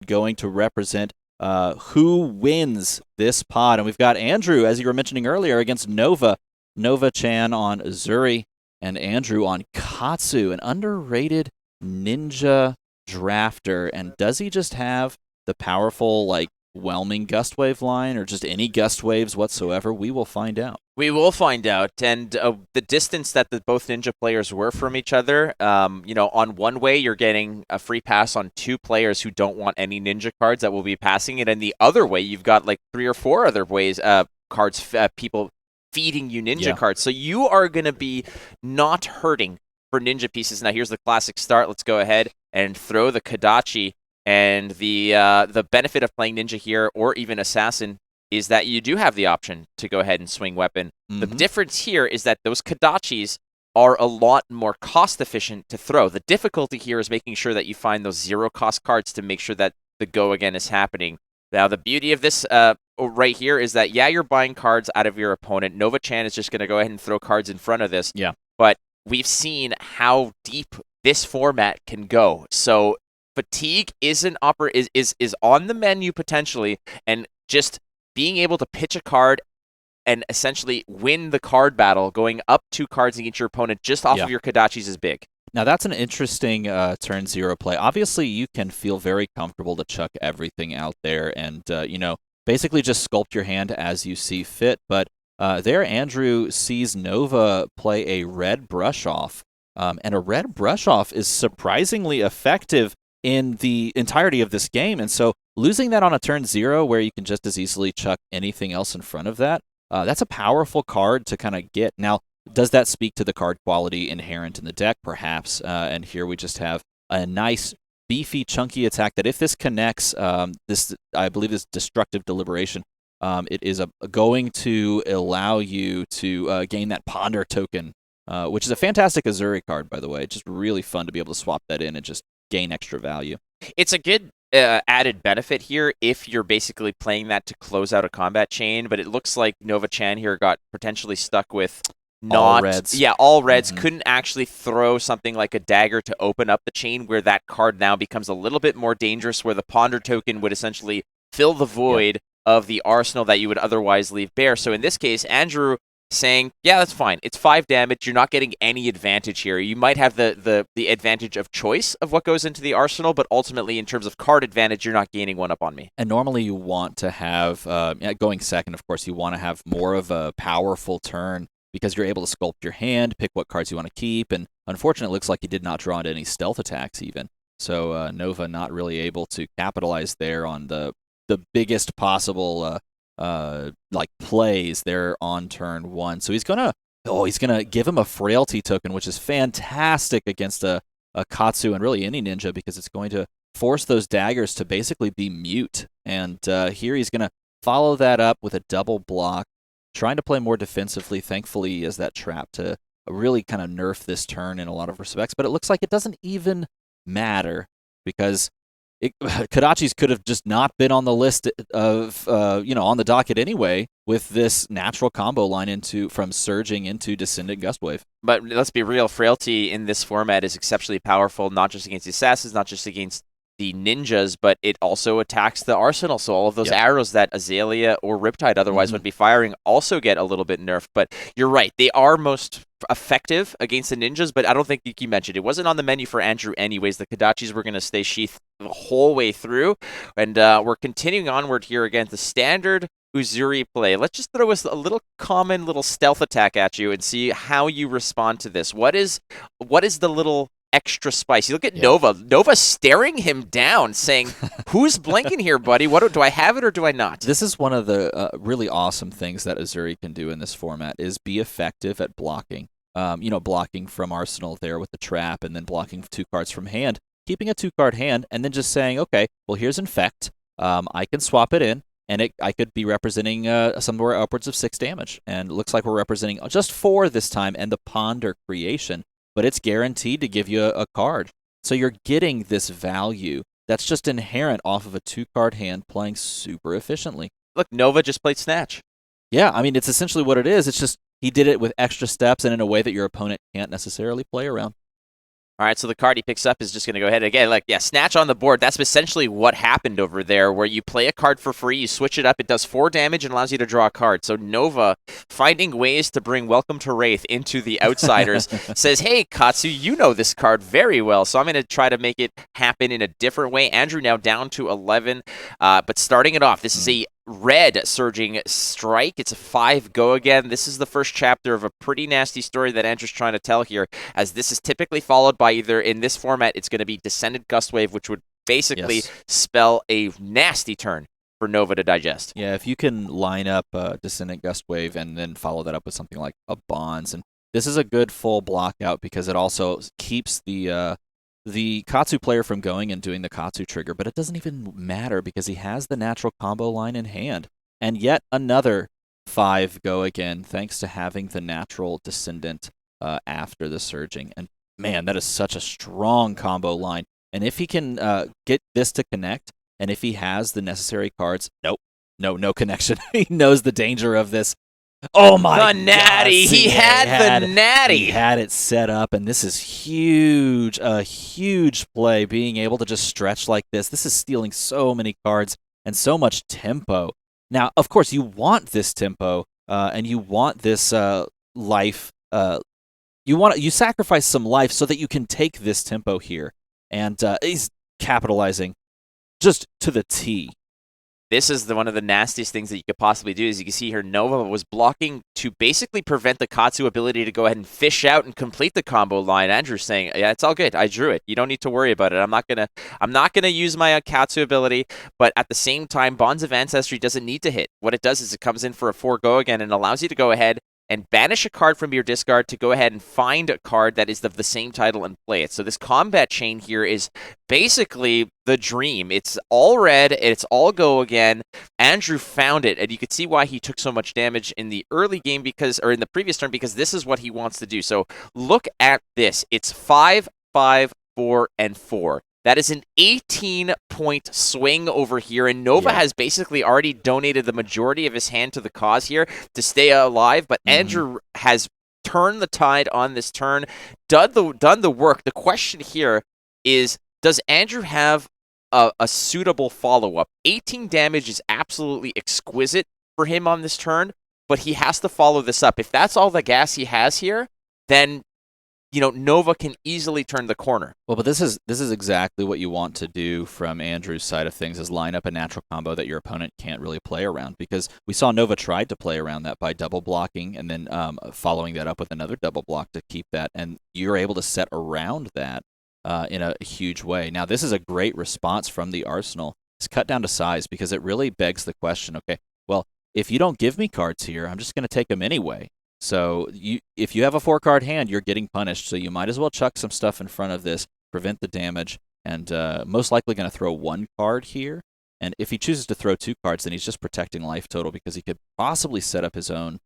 going to represent who wins this pod. And we've got Andrew, as you were mentioning earlier, against Nova. Nova-chan on Uzuri, and Andrew on Katsu, an underrated ninja drafter. And does he just have the powerful, like, whelming gust wave line, or just any gust waves whatsoever? We will find out. We will find out. And the distance that both ninja players were from each other, on one way, you're getting a free pass on two players who don't want any ninja cards that will be passing it. And the other way, you've got like 3 or 4 other ways, cards, people feeding you ninja cards. So you are going to be not hurting for ninja pieces. Now, here's the classic start. Let's go ahead and throw the Kodachi. And the benefit of playing ninja here, or even assassin, is that you do have the option to go ahead and swing weapon. Mm-hmm. The difference here is that those Kodachis are a lot more cost efficient to throw. The difficulty here is making sure that you find those 0-cost cards to make sure that the go again is happening. Now, the beauty of this right here is that, you're buying cards out of your opponent. Nova-chan is just going to go ahead and throw cards in front of this. Yeah. But we've seen how deep this format can go. So fatigue is on the menu potentially, and just being able to pitch a card and essentially win the card battle, going up 2 cards against your opponent just off of your Kodachis is big. Now, that's an interesting turn 0 play. Obviously, you can feel very comfortable to chuck everything out there and, basically just sculpt your hand as you see fit. But there, Andrew sees Nova play a red brush off. And a red brush off is surprisingly effective in the entirety of this game. And so losing that on a turn 0 where you can just as easily chuck anything else in front of that, that's a powerful card to kind of get. Now, does that speak to the card quality inherent in the deck? Perhaps. And here we just have a nice, beefy, chunky attack that if this connects, I believe this Destructive Deliberation, it is going to allow you to gain that Ponder token, which is a fantastic Uzuri card, by the way. It's just really fun to be able to swap that in and just gain extra value. It's a good added benefit here if you're basically playing that to close out a combat chain, but it looks like Nova-chan here got potentially stuck with all reds. Yeah, all reds. Mm-hmm. Couldn't actually throw something like a dagger to open up the chain, where that card now becomes a little bit more dangerous, where the Ponder token would essentially fill the void of the arsenal that you would otherwise leave bare. So in this case, Andrew saying, yeah, that's fine. It's 5 damage. You're not getting any advantage here. You might have the advantage of choice of what goes into the arsenal, but ultimately, in terms of card advantage, you're not gaining 1 up on me. And normally you want to have, going second, of course, you want to have more of a powerful turn because you're able to sculpt your hand, pick what cards you want to keep, and unfortunately, it looks like you did not draw into any stealth attacks even. So Nova not really able to capitalize there on the biggest possible plays there on turn 1. So he's gonna give him a frailty token, which is fantastic against a Katsu and really any ninja, because it's going to force those daggers to basically be mute. And here he's gonna follow that up with a double block, trying to play more defensively. Thankfully, he has that trap to really kind of nerf this turn in a lot of respects. But it looks like it doesn't even matter, because Kodachis could have just not been on the list of, on the docket anyway, with this natural combo line from Surging into Descendant Gustwave. But let's be real, Frailty in this format is exceptionally powerful, not just against the assassins, not just against the ninjas, but it also attacks the arsenal. So all of those arrows that Azalea or Riptide otherwise would be firing also get a little bit nerfed. But you're right, they are most effective against the ninjas, but I don't think you mentioned it wasn't on the menu for Andrew anyways. The Kodachis were going to stay sheathed the whole way through, and we're continuing onward here against the standard Uzuri play. Let's just throw us a little common little stealth attack at you and see how you respond to this. What is the little extra spice? You look at Nova staring him down, saying, who's blinking here, buddy? Do I have it or do I not? This is one of the really awesome things that Uzuri can do in this format, is be effective at blocking. Blocking from Arsenal there with the trap, and then blocking 2 cards from hand, keeping a 2-card hand, and then just saying, okay, well, here's Infect. I can swap it in, and I could be representing somewhere upwards of 6 damage. And it looks like we're representing just 4 this time, and the Ponder creation, but it's guaranteed to give you a card. So you're getting this value that's just inherent off of a 2-card hand playing super efficiently. Look, Nova just played Snatch. Yeah, I mean, it's essentially what it is. It's just he did it with extra steps and in a way that your opponent can't necessarily play around. All right, so the card he picks up is just going to go ahead again, like, yeah, snatch on the board. That's essentially what happened over there, where you play a card for free, you switch it up, it does 4 damage and allows you to draw a card. So Nova, finding ways to bring Welcome to Wraith into the Outsiders, says, hey, Katsu, you know this card very well, so I'm going to try to make it happen in a different way. Andrew now down to 11, but starting it off, this is a red Surging Strike. It's a 5 go again. This is the first chapter of a pretty nasty story that Andrew's trying to tell here, as this is typically followed by either, in this format, it's going to be Descendant Gustwave, which would basically spell a nasty turn for Nova to digest. Yeah, if you can line up Descendant Gustwave and then follow that up with something like a Bonds, and this is a good full block out because it also keeps the Katsu player from going and doing the Katsu trigger, but it doesn't even matter because he has the natural combo line in hand. And yet another 5 go again, thanks to having the natural Descendant after the Surging. And man, that is such a strong combo line. And if he can get this to connect, and if he has the necessary cards, no connection. He knows the danger of this. Oh my god! The natty! He had the natty! He had it set up, and this is huge. A huge play, being able to just stretch like this. This is stealing so many cards and so much tempo. Now, of course, you want this tempo, and you want this life. You sacrifice some life so that you can take this tempo here. And he's capitalizing just to the T. This is one of the nastiest things that you could possibly do. As you can see here, Nova was blocking to basically prevent the Katsu ability to go ahead and fish out and complete the combo line. Andrew's saying, yeah, it's all good. I drew it. You don't need to worry about it. I'm not gonna use my Katsu ability, but at the same time, Bonds of Ancestry doesn't need to hit. What it does is it comes in for a 4 go again and allows you to go ahead and banish a card from your discard to go ahead and find a card that is of the same title and play it. So this combat chain here is basically the dream. It's all red, it's all go again. Andrew found it, and you could see why he took so much damage in the early game or in the previous turn, because this is what he wants to do. So look at this. It's 5, 5, 4, and 4. That is an 18-point swing over here, and Nova has basically already donated the majority of his hand to the cause here to stay alive, but Andrew has turned the tide on this turn, done the work. The question here is, does Andrew have a suitable follow-up? 18 damage is absolutely exquisite for him on this turn, but he has to follow this up. If that's all the gas he has here, then Nova can easily turn the corner. Well, but this is exactly what you want to do from Andrew's side of things, is line up a natural combo that your opponent can't really play around, because we saw Nova tried to play around that by double blocking and then following that up with another double block to keep that, and you're able to set around that in a huge way. Now, this is a great response from the Arsenal. It's cut down to size, because it really begs the question, okay, well, if you don't give me cards here, I'm just going to take them anyway. So if you have a 4-card hand, you're getting punished. So you might as well chuck some stuff in front of this, prevent the damage, and most likely going to throw 1 card here. And if he chooses to throw 2 cards, then he's just protecting life total, because he could possibly set up his own,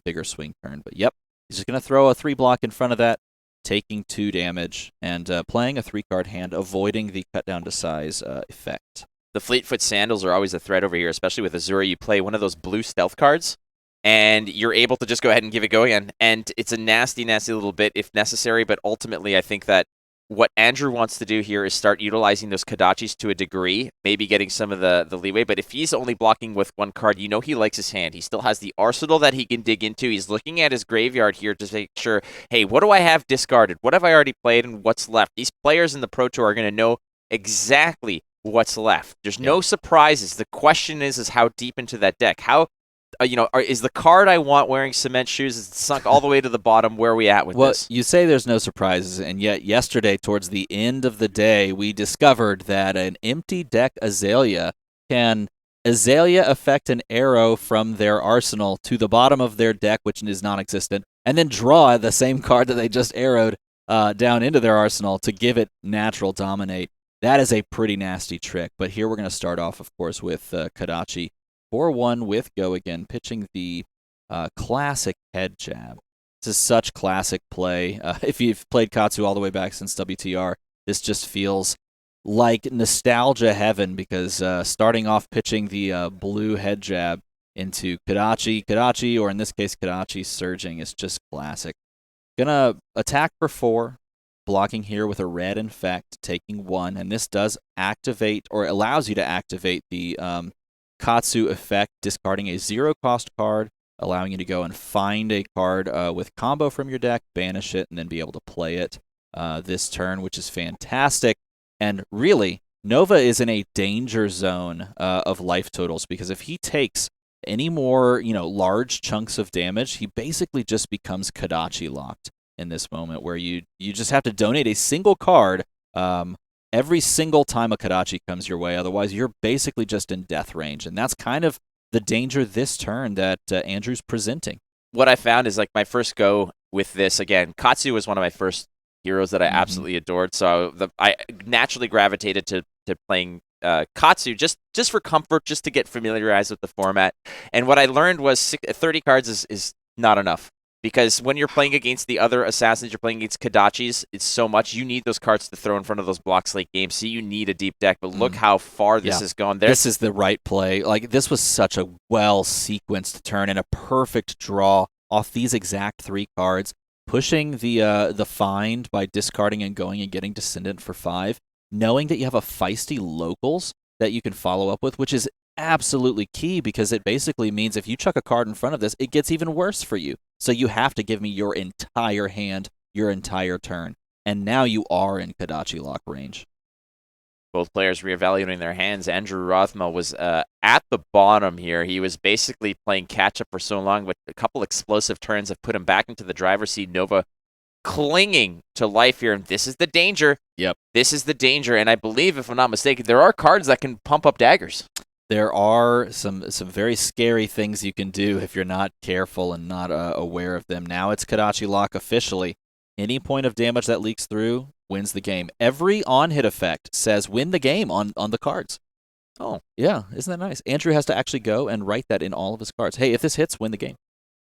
bigger swing turn. But yep, he's just going to throw a 3 block in front of that, taking 2 damage, and playing a 3-card hand, avoiding the cut down to size effect. The Fleetfoot Sandals are always a threat over here, especially with Azura. You play one of those blue stealth cards, and you're able to just go ahead and give it go again. And it's a nasty, nasty little bit if necessary, but ultimately I think that what Andrew wants to do here is start utilizing those Kodachis to a degree, maybe getting some of the leeway. But if he's only blocking with 1 card, he likes his hand. He still has the arsenal that he can dig into. He's looking at his graveyard here to make sure, hey, what do I have discarded? What have I already played and what's left? These players in the Pro Tour are going to know exactly what's left. There's no surprises. The question is how deep into that deck? How is the card I want wearing cement shoes is sunk all the way to the bottom? Where are we at with this? Well, you say there's no surprises, and yet yesterday, towards the end of the day, we discovered that an empty deck Azalea can Azalea affect an arrow from their arsenal to the bottom of their deck, which is non-existent, and then draw the same card that they just arrowed down into their arsenal to give it natural dominate. That is a pretty nasty trick, but here we're going to start off, of course, with Kodachi. 4-1 with go again, pitching the classic head jab. This is such classic play. If you've played Katsu all the way back since WTR, this just feels like nostalgia heaven, because starting off pitching the blue head jab into Kodachi, or in this case Kodachi surging, is just classic. Gonna attack for 4, blocking here with a red infect, taking 1, and this does activate, or allows you to activate the Katsu effect, discarding a 0-cost card, allowing you to go and find a card with combo from your deck, banish it, and then be able to play it this turn, which is fantastic. And really, Nova is in a danger zone of life totals, because if he takes any more, large chunks of damage, he basically just becomes Kodachi locked in this moment, where you just have to donate a single card every single time a Kodachi comes your way. Otherwise, you're basically just in death range, and that's kind of the danger this turn that Andrew's presenting. What I found is, like, my first go with this, again, Katsu was one of my first heroes that I absolutely adored, so I naturally gravitated to playing Katsu just for comfort, just to get familiarized with the format. And what I learned was 30 cards is not enough. Because when you're playing against the other assassins, you're playing against Kodachis, it's so much. You need those cards to throw in front of those blocks late games, so you need a deep deck. But look how far this has gone. This is the right play. Like, this was such a well-sequenced turn and a perfect draw off these exact 3 cards. Pushing the find by discarding and going and getting Descendant for 5. Knowing that you have a feisty locals that you can follow up with, which is absolutely key, because it basically means if you chuck a card in front of this, it gets even worse for you. So you have to give me your entire hand, your entire turn. And now you are in Kodachi lock range. Both players reevaluating their hands. Andrew Rothermel was at the bottom here. He was basically playing catch-up for so long, but a couple explosive turns have put him back into the driver's seat. Nova clinging to life here, and this is the danger. Yep. This is the danger, and I believe, if I'm not mistaken, there are cards that can pump up daggers. There are some very scary things you can do if you're not careful and not aware of them. Now it's Kodachi lock officially. Any point of damage that leaks through wins the game. Every on-hit effect says win the game on the cards. Oh, yeah, isn't that nice? Andrew has to actually go and write that in all of his cards. Hey, if this hits, win the game.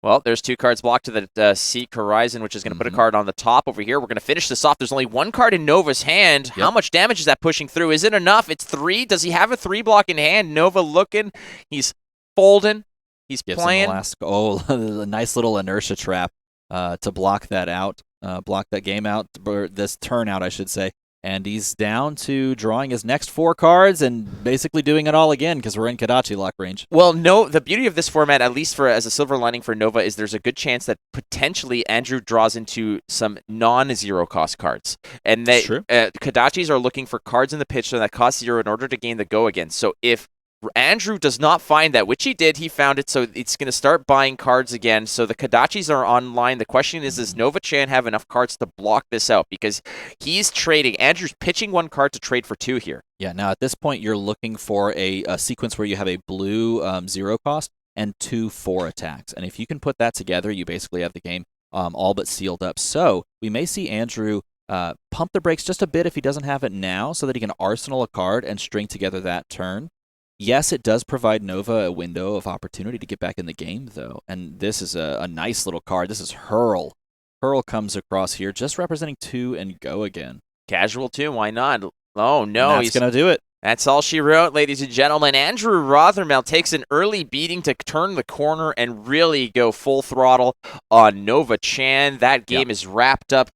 Well, there's 2 cards blocked to the Seek Horizon, which is going to put a card on the top over here. We're going to finish this off. There's only 1 card in Nova's hand. Yep. How much damage is that pushing through? Is it enough? It's 3. Does he have a 3 block in hand? Nova looking. He's folding. He's playing. A nice little inertia trap to block that out. Block that game out, or this turn out, I should say. And he's down to drawing his next 4 cards and basically doing it all again, because we're in Kodachi lock range. Well, no, the beauty of this format, at least as a silver lining for Nova, is there's a good chance that potentially Andrew draws into some non-zero cost cards. And that Kodachis are looking for cards in the picture that cost 0 in order to gain the go again. So if Andrew does not find that, which he did, he found it, so it's going to start buying cards again. So the Kodachis are online. The question is, does Nova Chan have enough cards to block this out? Because he's trading. Andrew's pitching 1 card to trade for 2 here. Yeah, now at this point, you're looking for a sequence where you have a blue 0 cost and 2 4 attacks. And if you can put that together, you basically have the game all but sealed up. So we may see Andrew pump the brakes just a bit if he doesn't have it now, so that he can arsenal a card and string together that turn. Yes, it does provide Nova a window of opportunity to get back in the game, though. And this is a nice little card. This is Hurl. Hurl comes across here, just representing 2 and go again. Casual 2, why not? Oh, no. He's going to do it. That's all she wrote, ladies and gentlemen. Andrew Rothermel takes an early beating to turn the corner and really go full throttle on Nova Chan. That game is wrapped up